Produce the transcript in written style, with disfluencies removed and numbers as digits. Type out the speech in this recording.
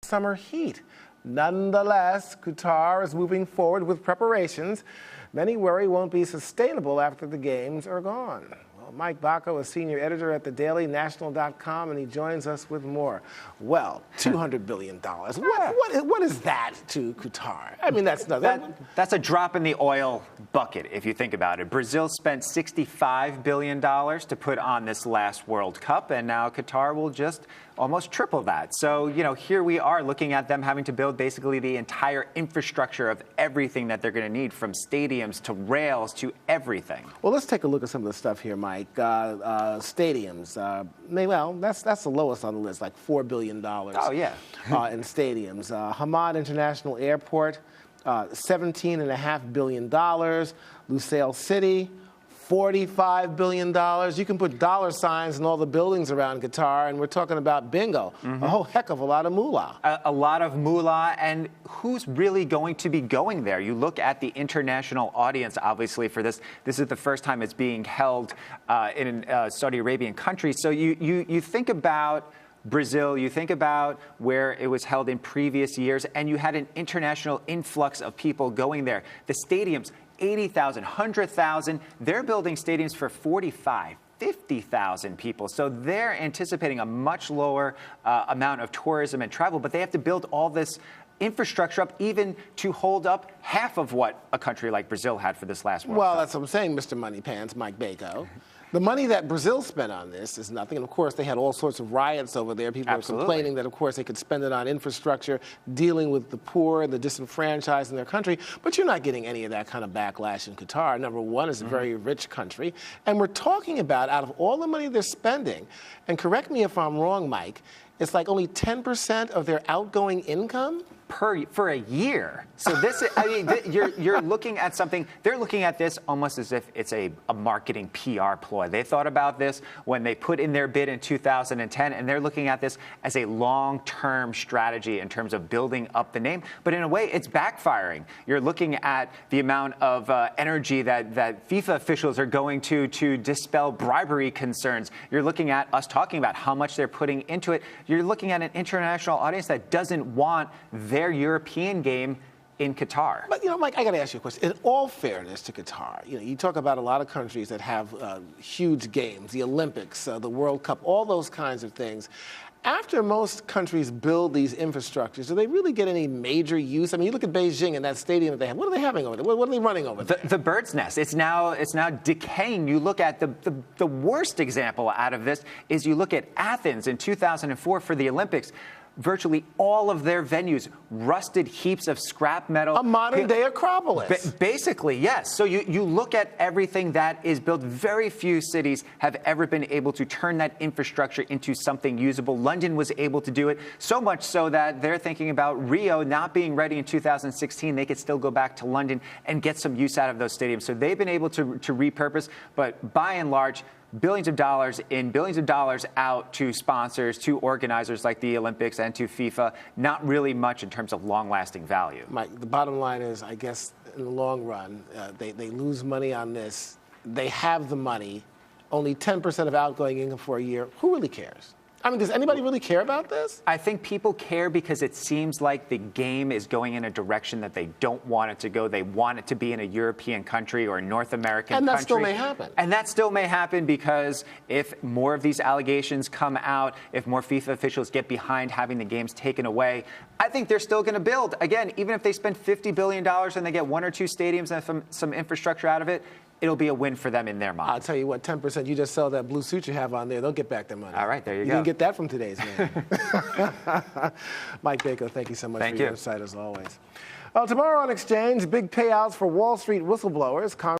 summer heat. Nonetheless, Qatar is moving forward with preparations many worry won't be sustainable after the games are gone. Well, Mike Bako is senior editor at thedailynational.com, and he joins us with more. Well, $200 billion. What is that to Qatar? I mean, that's nothing. That's a drop in the oil bucket, if you think about it. Brazil spent $65 billion to put on this last World Cup, and now Qatar will just almost triple that. So, you know, here we are looking at them having to build basically the entire infrastructure of everything that they're going to need, from stadiums to rails to everything. Well, let's take a look at some of the stuff here, Mike. Stadiums. Well, that's the lowest on the list, like $4 billion. Oh, yeah. In stadiums. Hamad International Airport, $17.5 billion. Lusail City, $45 billion. You can put dollar signs in all the buildings around Qatar, and we're talking about bingo. A whole heck of a lot of moolah. A lot of moolah, and who's really going to be going there? You look at the international audience, obviously, for this. This is the first time it's being held in a Saudi Arabian country. So you think about Brazil, you think about where it was held in previous years, and you had an international influx of people going there. The stadiums, 80,000, 100,000. They're building stadiums for 45, 50,000 people. So they're anticipating a much lower amount of tourism and travel, but they have to build all this infrastructure up even to hold up half of what a country like Brazil had for this last World Cup. Well, that's what I'm saying, Mr. Money Pants, Mike Bako. The money that Brazil spent on this is nothing. And, of course, they had all sorts of riots over there. People were complaining that, of course, they could spend it on infrastructure, dealing with the poor, the disenfranchised in their country. But you're not getting any of that kind of backlash in Qatar. Number one, it's a very rich country. And we're talking about, out of all the money they're spending, and correct me if I'm wrong, Mike, it's like only 10% of their outgoing income? For a year. So this, I mean, you're looking at something, they're looking at this almost as if it's a marketing PR ploy. They thought about this when they put in their bid in 2010, and they're looking at this as a long-term strategy in terms of building up the name. But in a way, it's backfiring. You're looking at the amount of energy that FIFA officials are going to dispel bribery concerns. You're looking at us talking about how much they're putting into it. You're looking at an international audience that doesn't want their European game in Qatar. But, you know, Mike, I got to ask you a question. In all fairness to Qatar, you know, you talk about a lot of countries that have huge games, the Olympics, the World Cup, all those kinds of things. After most countries build these infrastructures, do they really get any major use? I mean, you look at Beijing and that stadium that they have. What are they having over there? What are they running over there? The bird's nest. It's now decaying. You look at the worst example out of this is you look at Athens in 2004 for the Olympics. Virtually all of their venues, rusted heaps of scrap metal. A modern-day Acropolis. Basically, yes. So you look at everything that is built. Very few cities have ever been able to turn that infrastructure into something usable. London was able to do it, so much so that they're thinking about Rio not being ready in 2016. They could still go back to London and get some use out of those stadiums. So they've been able to repurpose, but by and large, billions of dollars in, billions of dollars out to sponsors, to organizers like the Olympics and to FIFA. Not really much in terms of long-lasting value. Mike, the bottom line is, I guess, in the long run, they lose money on this. They have the money. Only 10% of outgoing income for a year. Who really cares? I mean, does anybody really care about this? I think people care because it seems like the game is going in a direction that they don't want it to go. They want it to be in a European country or a North American country. And that still may happen. And that still may happen because if more of these allegations come out, if more FIFA officials get behind having the games taken away, I think they're still going to build. Again, even if they spend $50 billion and they get one or two stadiums and some infrastructure out of it, it'll be a win for them in their mind. I'll tell you what, 10%, you just sell that blue suit you have on there, they'll get back their money. All right, there you go. You didn't get that from today's man. Mike Bako, thank you so much for your insight as always. Well, tomorrow on Xchange, big payouts for Wall Street whistleblowers.